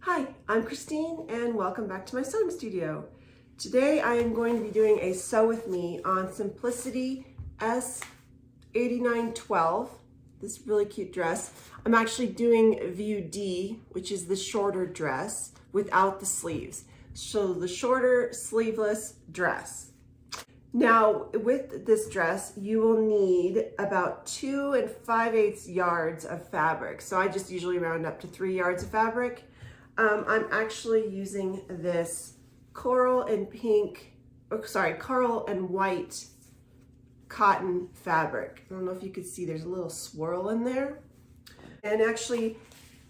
Hi, I'm Christine and welcome back to my sewing studio. Today I am going to be doing a sew with me on Simplicity S8912, this really cute dress. I'm actually doing view D, which is the shorter dress without the sleeves. So the shorter sleeveless dress. Now with this dress, you will need about 2 5/8 yards of fabric. So I just usually round up to 3 yards of fabric. I'm actually using this coral and white cotton fabric. I don't know if you could see, there's a little swirl in there. And actually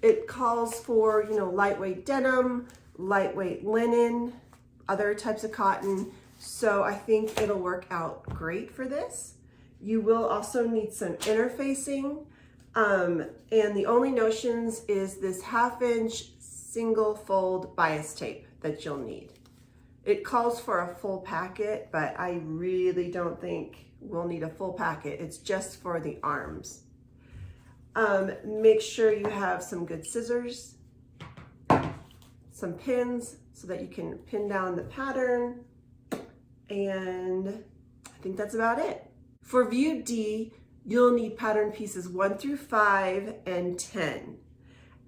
it calls for, lightweight denim, lightweight linen, other types of cotton. So I think it'll work out great for this. You will also need some interfacing. And the only notions is this 1/2 inch single fold bias tape that you'll need. It calls for a full packet, but I really don't think we'll need a full packet. It's just for the arms. Make sure you have some good scissors, some pins so that you can pin down the pattern, and I think that's about it. For view D, you'll need pattern pieces 1 through 5 and 10.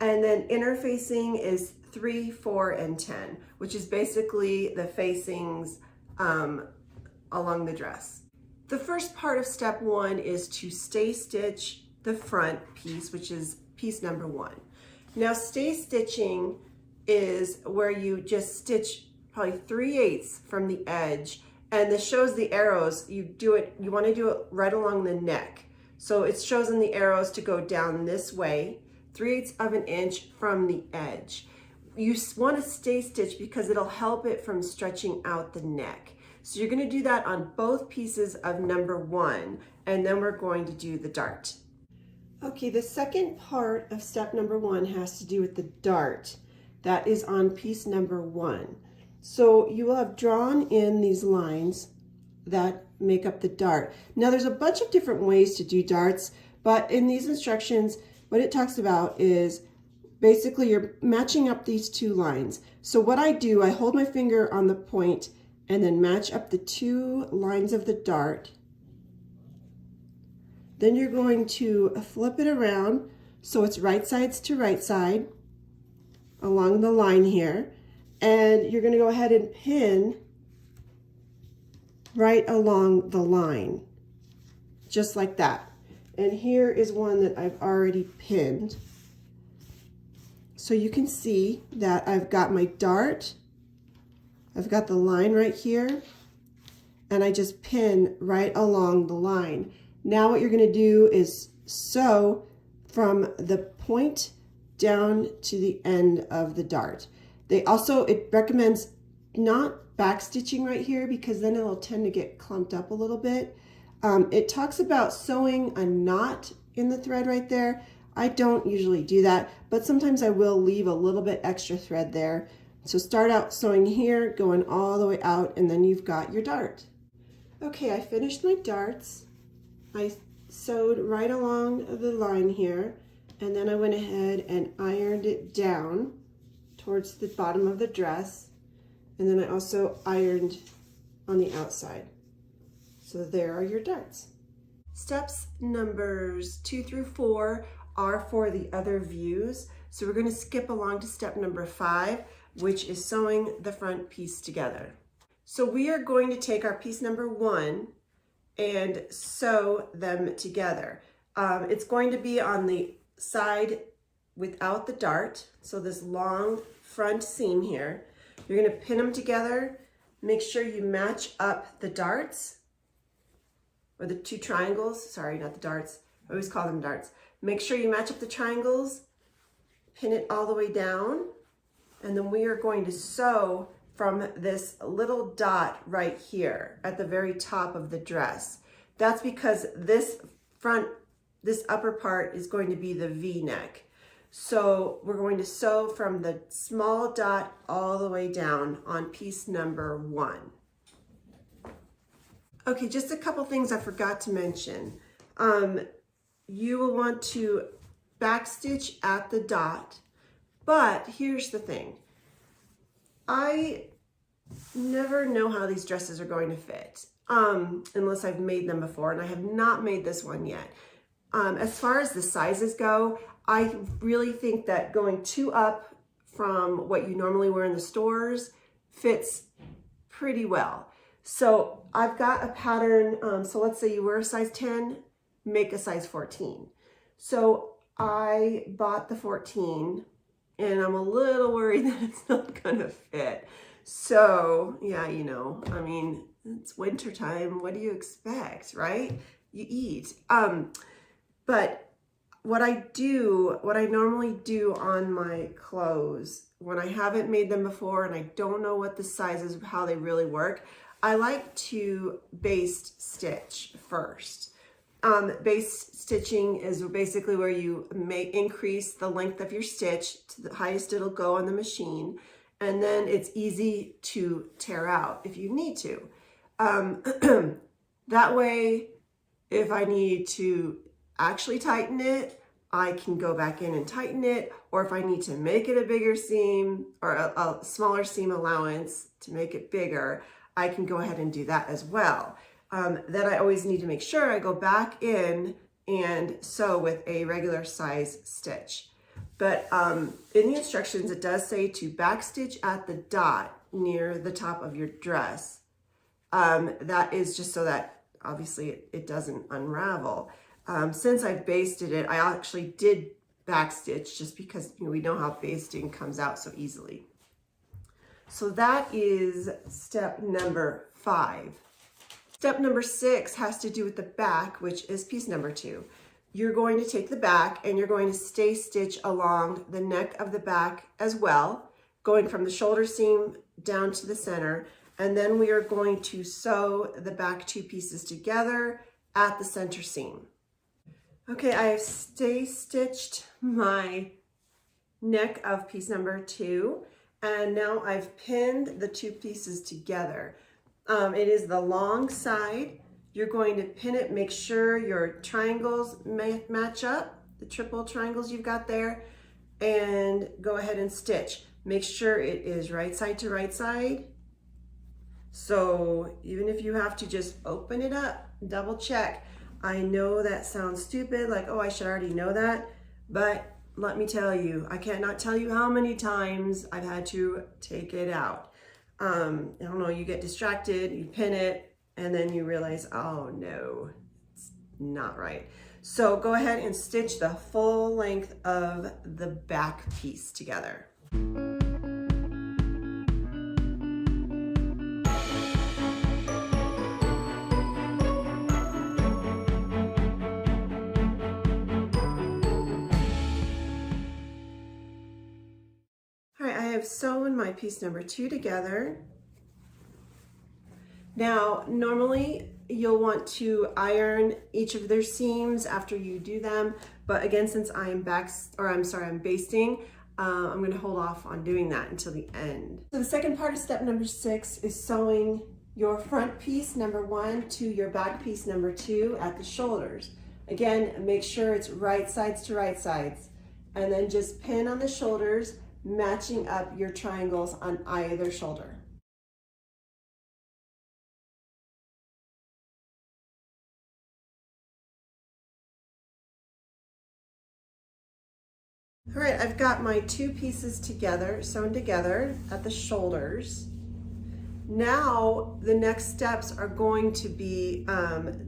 And then interfacing is 3, 4, and 10, which is basically the facings along the dress. The first part of step 1 is to stay stitch the front piece, which is piece number 1. Now stay stitching is where you just stitch probably 3/8 from the edge, and this shows the arrows. You want to do it right along the neck. So it shows in the arrows to go down this way, 3/8 of an inch from the edge. You want to stay stitch because it'll help it from stretching out the neck. So you're going to do that on both pieces of number 1, and then we're going to do the dart. Okay, the second part of step number 1 has to do with the dart. That is on piece number 1. So you will have drawn in these lines that make up the dart. Now there's a bunch of different ways to do darts, but in these instructions, what it talks about is basically you're matching up these 2 lines. So what I do, I hold my finger on the point and then match up the 2 lines of the dart. Then you're going to flip it around so it's right sides to right side along the line here. And you're going to go ahead and pin right along the line, just like that. And here is one that I've already pinned. So you can see that I've got my dart, I've got the line right here, and I just pin right along the line. Now what you're going to do is sew from the point down to the end of the dart. It recommends not back stitching right here because then it'll tend to get clumped up a little bit. It talks about sewing a knot in the thread right there. I don't usually do that, but sometimes I will leave a little bit extra thread there. So start out sewing here, going all the way out, and then you've got your dart. Okay, I finished my darts. I sewed right along the line here, and then I went ahead and ironed it down towards the bottom of the dress, and then I also ironed on the outside. So there are your darts. Steps numbers 2 through 4 are for the other views. So we're going to skip along to step number 5, which is sewing the front piece together. So we are going to take our piece number 1 and sew them together. It's going to be on the side without the dart. So this long front seam here, you're going to pin them together. Make sure you match up the darts, or the 2 triangles, sorry, not the darts. I always call them darts. Make sure you match up the triangles, pin it all the way down, and then we are going to sew from this little dot right here at the very top of the dress. That's because this upper part is going to be the V-neck. So we're going to sew from the small dot all the way down on piece number 1. Okay, just a couple things I forgot to mention. You will want to backstitch at the dot, But here's the thing. I never know how these dresses are going to fit unless I've made them before, and I have not made this one yet. As far as the sizes go, I really think that going 2 up from what you normally wear in the stores fits pretty well. So I've got a pattern, so let's say you wear a size 10, make a size 14. So I bought the 14 and I'm a little worried that it's not gonna fit. So yeah, you know, I mean, it's winter time. What do you expect, right? You eat. But what I normally do on my clothes, when I haven't made them before and I don't know what the sizes, how they really work, I like to baste stitch first. Baste stitching is basically where you may increase the length of your stitch to the highest it'll go on the machine, and then it's easy to tear out if you need to. That way, if I need to actually tighten it, I can go back in and tighten it, or if I need to make it a bigger seam or a smaller seam allowance to make it bigger, I can go ahead and do that as well. Then I always need to make sure I go back in and sew with a regular size stitch. But in the instructions, it does say to backstitch at the dot near the top of your dress. That is just so that obviously it doesn't unravel. Since I basted it, I actually did backstitch just because, you know, we know how basting comes out so easily. So that is step number 5. Step number 6 has to do with the back, which is piece number 2. You're going to take the back and you're going to stay stitch along the neck of the back as well, going from the shoulder seam down to the center. And then we are going to sew the back 2 pieces together at the center seam. Okay, I have stay stitched my neck of piece number 2, and now I've pinned the 2 pieces together. It is the long side. You're going to pin it, make sure your triangles match up, the triple triangles you've got there, and go ahead and stitch. Make sure it is right side to right side. So even if you have to just open it up, double check. I know that sounds stupid, like, oh, I should already know that, but let me tell you, I cannot tell you how many times I've had to take it out. I don't know, you get distracted, you pin it, and then you realize, oh no, it's not right. So go ahead and stitch the full length of the back piece together. I have sewn my piece number 2 together. Now, normally you'll want to iron each of their seams after you do them, but again, since I'm basting, I'm going to hold off on doing that until the end. So the second part of step number 6 is sewing your front piece number 1 to your back piece number 2 at the shoulders. Again, make sure it's right sides to right sides, and then just pin on the shoulders, matching up your triangles on either shoulder. All right, I've got my 2 pieces together, sewn together at the shoulders. Now the next steps are going to be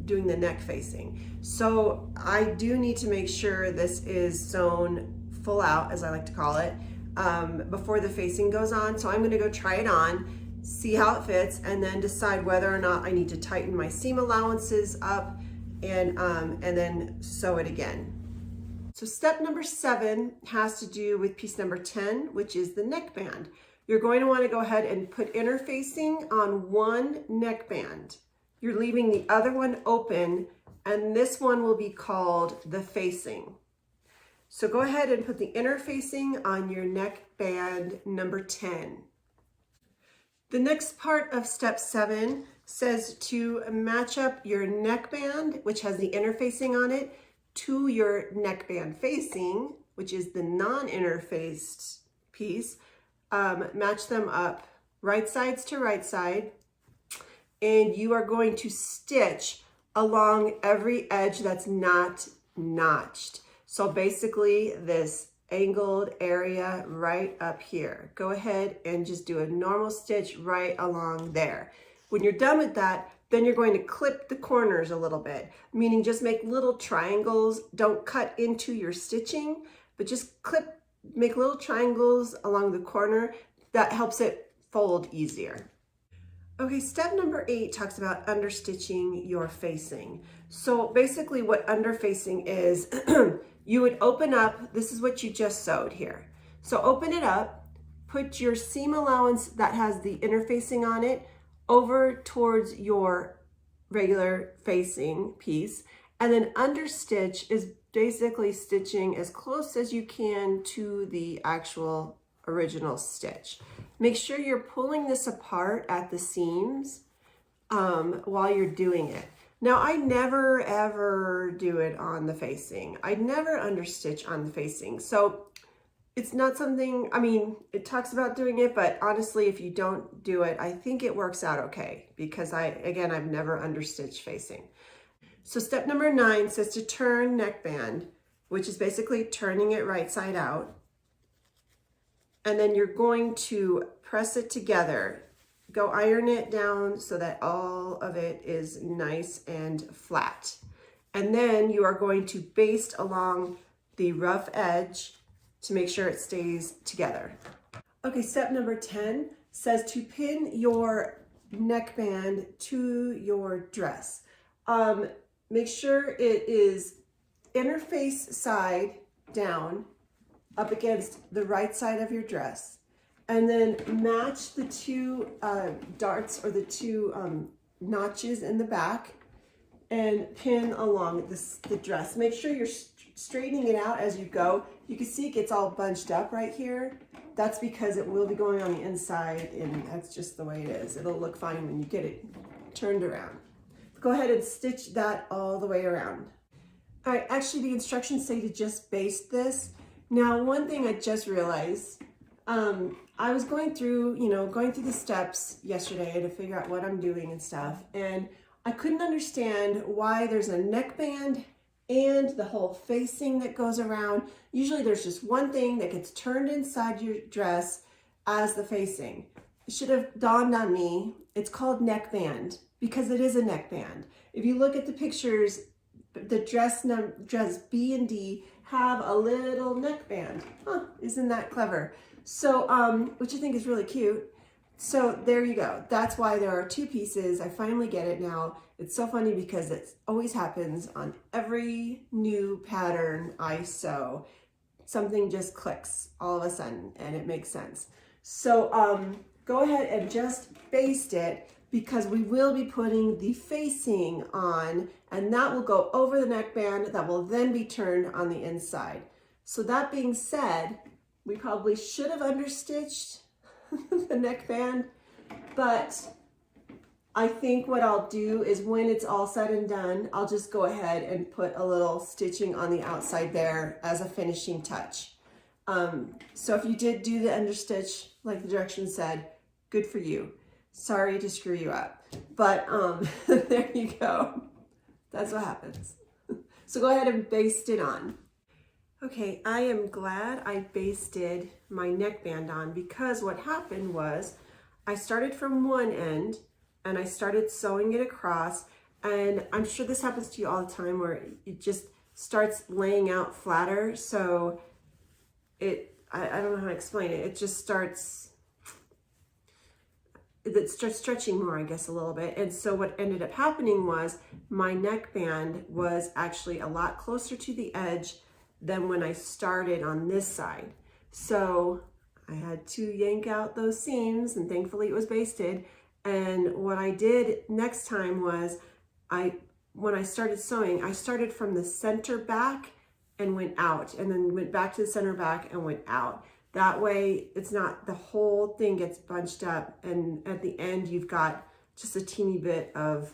doing the neck facing. So I do need to make sure this is sewn full out, as I like to call it, before the facing goes on. So I'm going to go try it on, see how it fits, and then decide whether or not I need to tighten my seam allowances up and then sew it again. So step number 7 has to do with piece number 10, which is the neckband. You're going to want to go ahead and put interfacing on one neckband. You're leaving the other one open, and this one will be called the facing. So go ahead and put the interfacing on your neckband number 10. The next part of step 7 says to match up your neckband, which has the interfacing on it, to your neckband facing, which is the non-interfaced piece. Match them up right sides to right side, and you are going to stitch along every edge that's not notched. So basically this angled area right up here. Go ahead and just do a normal stitch right along there. When you're done with that, then you're going to clip the corners a little bit, meaning just make little triangles. Don't cut into your stitching, but just make little triangles along the corner. That helps it fold easier. Okay, step number 8 talks about understitching your facing. So basically what underfacing is, you would open up, this is what you just sewed here. So open it up, put your seam allowance that has the interfacing on it over towards your regular facing piece, and then understitch is basically stitching as close as you can to the actual original stitch. Make sure you're pulling this apart at the seams while you're doing it. Now, I never ever do it on the facing. I never understitch on the facing. So it's not something, I mean, it talks about doing it, but honestly, if you don't do it, I think it works out okay, because I've never understitched facing. So step number 9 says to turn neckband, which is basically turning it right side out. And then you're going to press it together. Go iron it down so that all of it is nice and flat. And then you are going to baste along the rough edge to make sure it stays together. Okay, step number 10 says to pin your neckband to your dress. Make sure it is interface side down up against the right side of your dress, and then match the two darts or the two notches in the back and pin along the dress. Make sure you're straightening it out as you go. You can see it gets all bunched up right here. That's because it will be going on the inside, and that's just the way it is. It'll look fine when you get it turned around. Go ahead and stitch that all the way around. All right, actually the instructions say to just baste this. Now, one thing I just realized, I was going through the steps yesterday to figure out what I'm doing and stuff, and I couldn't understand why there's a neckband and the whole facing that goes around. Usually there's just one thing that gets turned inside your dress as the facing. It should have dawned on me, it's called neckband because it is a neckband. If you look at the pictures, the dress B and D have a little neckband. Huh, isn't that clever? So, which I think is really cute. So there you go. That's why there are two pieces. I finally get it now. It's so funny because it always happens on every new pattern I sew. Something just clicks all of a sudden and it makes sense. So go ahead and just baste it, because we will be putting the facing on, and that will go over the neckband that will then be turned on the inside. So that being said, we probably should have understitched the neckband, but I think what I'll do is when it's all said and done, I'll just go ahead and put a little stitching on the outside there as a finishing touch. So if you did do the understitch like the directions said, good for you. Sorry to screw you up, but there you go. That's what happens. So go ahead and baste it on. Okay, I am glad I basted my neckband on, because what happened was I started from one end and I started sewing it across, and I'm sure this happens to you all the time where it just starts laying out flatter. So I don't know how to explain it. It starts stretching more, I guess, a little bit. And so what ended up happening was my neckband was actually a lot closer to the edge than when I started on this side. So I had to yank out those seams, and thankfully it was basted. And what I did next time was when I started sewing, I started from the center back and went out, and then went back to the center back and went out. That way it's not, the whole thing gets bunched up, and at the end you've got just a teeny bit of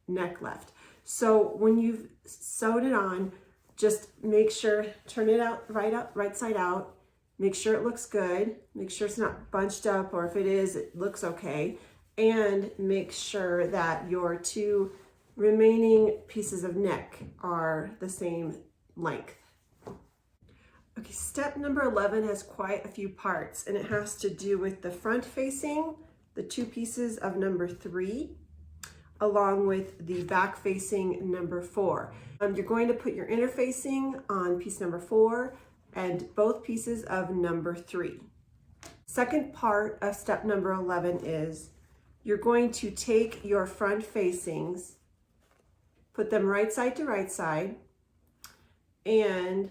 neck left. So when you've sewed it on, just make sure, turn it out right side out, Make sure it looks good. Make sure it's not bunched up, or if it is, it looks okay. And make sure that your two remaining pieces of neck are the same length. Okay, step number 11 has quite a few parts, and it has to do with the front facing, the two pieces of number 3, along with the back facing number 4. You're going to put your inner facing on piece number 4 and both pieces of number 3. Second part of step number 11 is you're going to take your front facings, put them right side to right side, and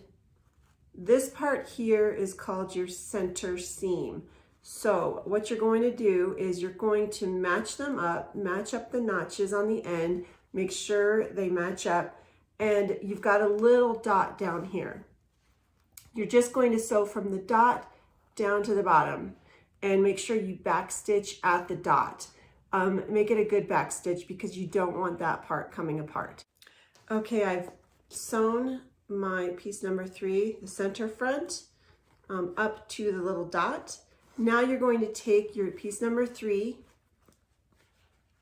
this part here is called your center seam. So what you're going to do is you're going to match them up, match up the notches on the end, make sure they match up, and you've got a little dot down here. You're just going to sew from the dot down to the bottom and make sure you back stitch at the dot. Make it a good back stitch because you don't want that part coming apart. Okay, I've sewn my piece number 3, the center front, up to the little dot. Now you're going to take your piece number 3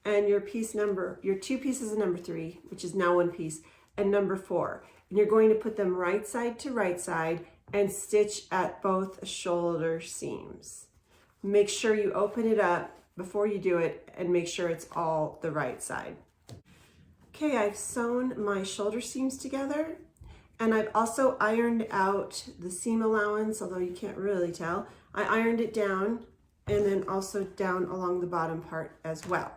and your two pieces of number 3, which is now one piece, and number 4. And you're going to put them right side to right side and stitch at both shoulder seams. Make sure you open it up before you do it and make sure it's all the right side. Okay, I've sewn my shoulder seams together, and I've also ironed out the seam allowance, although you can't really tell. I ironed it down and then also down along the bottom part as well.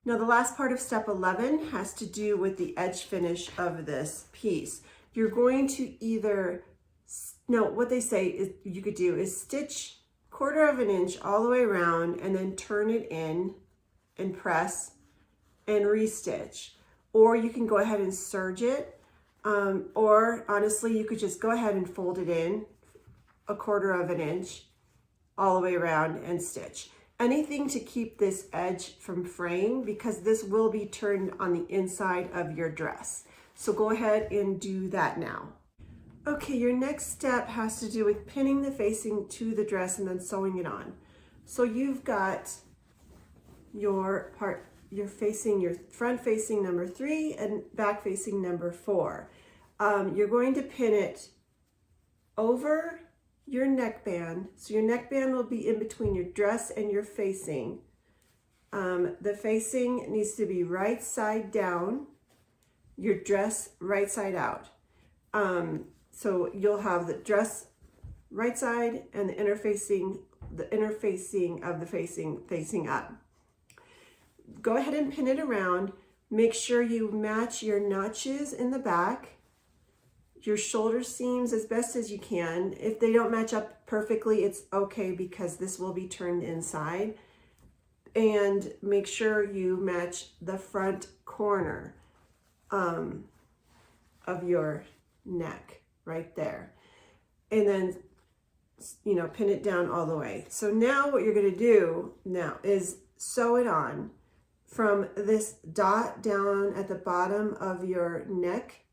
Now the last part of step 11 has to do with the edge finish of this piece. You're going to either, no, what they say is you could do is stitch 1/4 inch all the way around and then turn it in and press and restitch. Or you can go ahead and serge it, or honestly, you could just go ahead and fold it in 1/4 inch all the way around and stitch. Anything to keep this edge from fraying because this will be turned on the inside of your dress. So go ahead and do that now. Okay, your next step has to do with pinning the facing to the dress and then sewing it on. So you've got your front facing number 3 and back facing number 4. You're going to pin it over your neckband. So your neckband will be in between your dress and your facing. The facing needs to be right side down, your dress right side out. So you'll have the dress right side and the inner facing of the facing up. Go ahead and pin it around. Make sure you match your notches in the back, your shoulder seams as best as you can. If they don't match up perfectly, it's okay because this will be turned inside. And make sure you match the front corner of your neck right there. And then, pin it down all the way. So now what you're going to do now is sew it on from this dot down at the bottom of your neck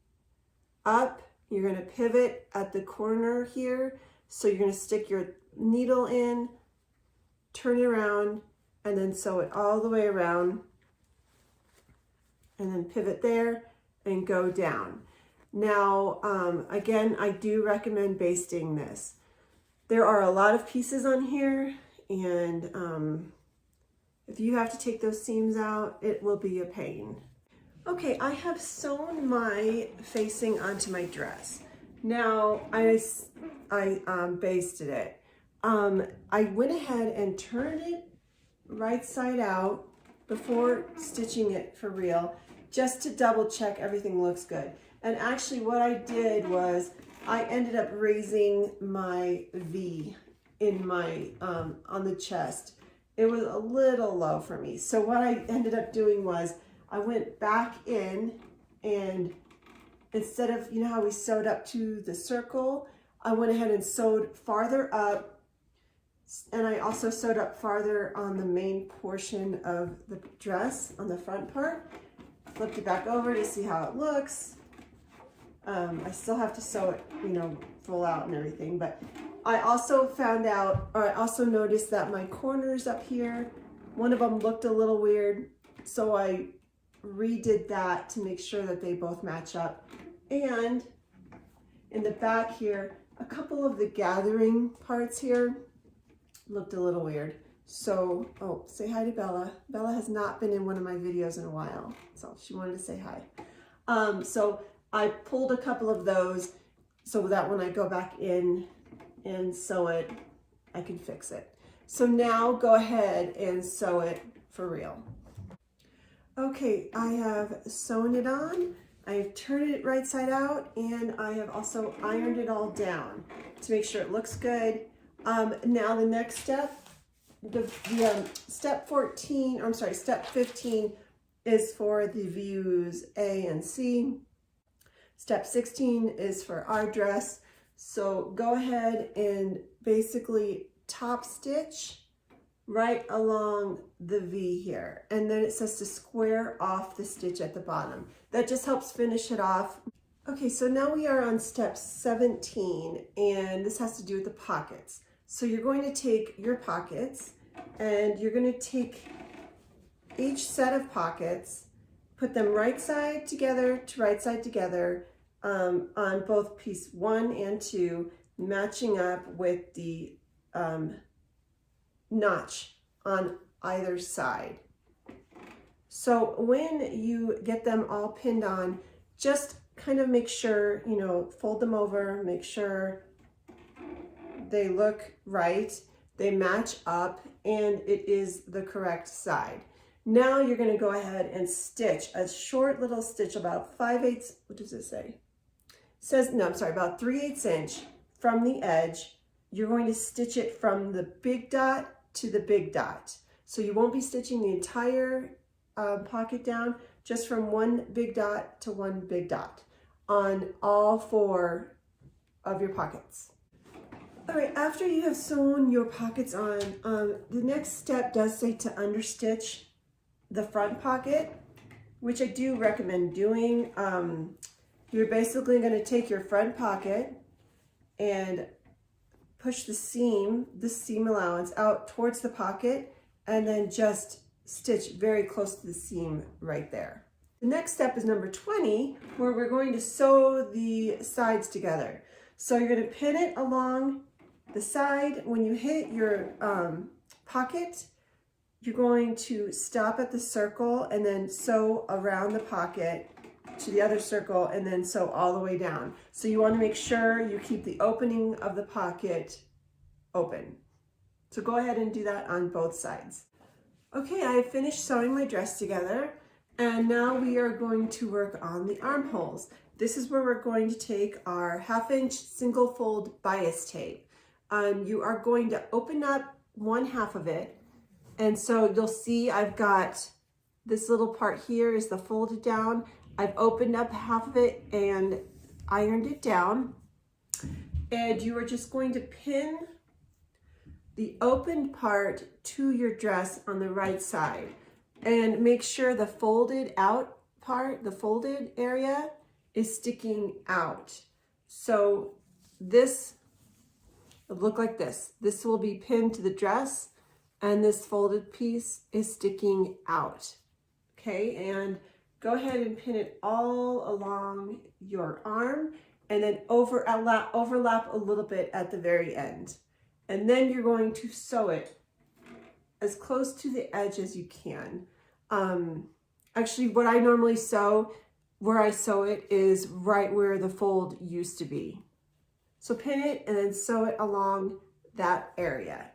up. You're going to pivot at the corner here. So you're going to stick your needle in, turn it around, and then sew it all the way around, and then pivot there and go down. Now, again, I do recommend basting this. There are a lot of pieces on here, and if you have to take those seams out, it will be a pain. Okay, I have sewn my facing onto my dress. Now, I basted it. I went ahead and turned it right side out before stitching it for real, just to double check everything looks good. And actually what I did was I ended up raising my V in my, on the chest. It was a little low for me. So what I ended up doing was I went back in, and instead of, how we sewed up to the circle, I went ahead and sewed farther up, and I also sewed up farther on the main portion of the dress on the front part. Flipped it back over to see how it looks. I still have to sew it, you know, full out and everything, but I also found out, or I also noticed that my corners up here, one of them looked a little weird, so I redid that to make sure that they both match up. And in the back here, a couple of the gathering parts here looked a little weird. So, oh, say hi to Bella. Bella has not been in one of my videos in a while, so she wanted to say hi. So I pulled a couple of those so that when I go back in and sew it, I can fix it. So now go ahead and sew it for real. Okay, I have sewn it on. I've turned it right side out, and I have also ironed it all down to make sure it looks good. Now the next step, step 14, or I'm sorry, step 15 is for the views A and C. Step 16 is for our dress. So go ahead and basically top stitch right along the V here. And then it says to square off the stitch at the bottom. That just helps finish it off. Okay, so now we are on step 17, and this has to do with the pockets. So you're going to take your pockets, and you're going to take each set of pockets, put them right side together to right side together on both piece 1 and 2, matching up with the notch on either side. So when you get them all pinned on, just kind of make sure, you know, fold them over, make sure they look right, they match up, and it is the correct side. Now you're going to go ahead and stitch a short little stitch about 5/8, what does it say? It says, no, I'm sorry, about 3/8 inch from the edge. You're going to stitch it from the big dot to the big dot. So you won't be stitching the entire pocket down, just from one big dot to one big dot on all 4 of your pockets. All right, after you have sewn your pockets on, the next step does say to understitch the front pocket, which I do recommend doing. You're basically going to take your front pocket and push the seam allowance out towards the pocket, and then just stitch very close to the seam right there. The next step is number 20, where we're going to sew the sides together. So you're going to pin it along the side. When you hit your pocket, you're going to stop at the circle and then sew around the pocket to the other circle, and then sew all the way down. So you want to make sure you keep the opening of the pocket open. So go ahead and do that on both sides. Okay, I have finished sewing my dress together, and now we are going to work on the armholes. This is where we're going to take our 1/2 inch single fold bias tape. You are going to open up 1/2 of it, and so you'll see I've got this little part here is the folded down. I've opened up 1/2 of it and ironed it down, and you are just going to pin the opened part to your dress on the right side, and make sure the folded out part, the folded area, is sticking out. So this will look like this. This will be pinned to the dress, and this folded piece is sticking out. Okay, and go ahead and pin it all along your arm, and then overlap a little bit at the very end. And then you're going to sew it as close to the edge as you can. Actually, what I normally sew, where I sew it, is right where the fold used to be. So pin it and then sew it along that area.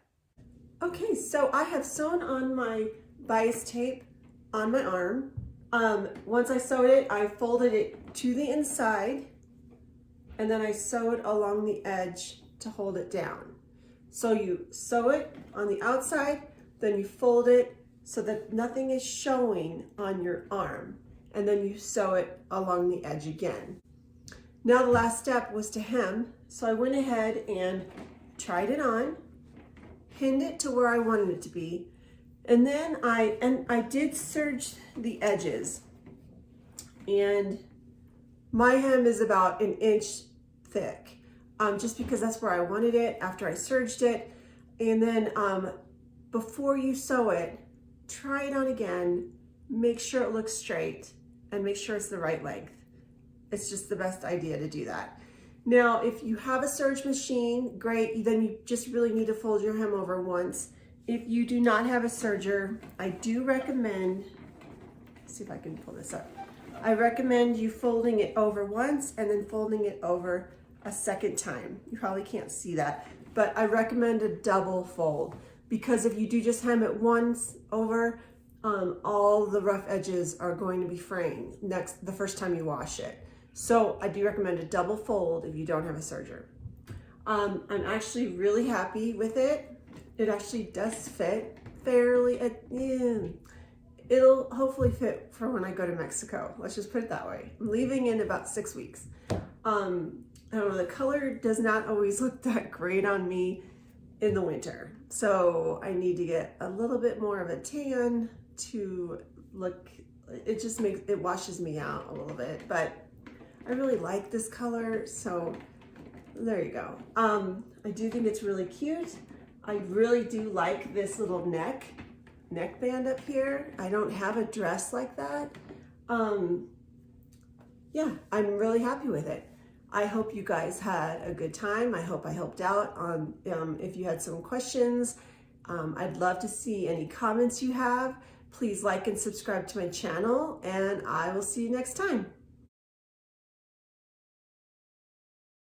Okay, so I have sewn on my bias tape on my arm. Once I sewed it, I folded it to the inside, and then I sewed along the edge to hold it down. So you sew it on the outside, then you fold it so that nothing is showing on your arm, and then you sew it along the edge again. Now the last step was to hem, so I went ahead and tried it on, pinned it to where I wanted it to be, and then I did serge the edges, and My hem is about 1 inch thick, just because that's where I wanted it after I serged it. And then before you sew it, try it on again, make sure it looks straight, and make sure it's the right length. It's just the best idea to do that. Now, if you have a serge machine, great, then you just really need to fold your hem over once. If you do not have a serger, I do recommend, let's see if I can pull this up. I recommend you folding it over once and then folding it over a second time. You probably can't see that, but I recommend a double fold, because if you do just hem it once over, all the rough edges are going to be fraying the first time you wash it. So I do recommend a double fold if you don't have a serger. I'm actually really happy with it. It actually does fit fairly, it'll hopefully fit for when I go to Mexico. Let's just put it that way. I'm leaving in about 6 weeks. I don't know, the color does not always look that great on me in the winter. So I need to get a little bit more of a tan to look, it washes me out a little bit, but I really like this color, so there you go. I do think it's really cute. I really do like this little neckband up here. I don't have a dress like that. Yeah, I'm really happy with it. I hope you guys had a good time. I hope I helped out on if you had some questions. I'd love to see any comments you have. Please like and subscribe to my channel, and I will see you next time.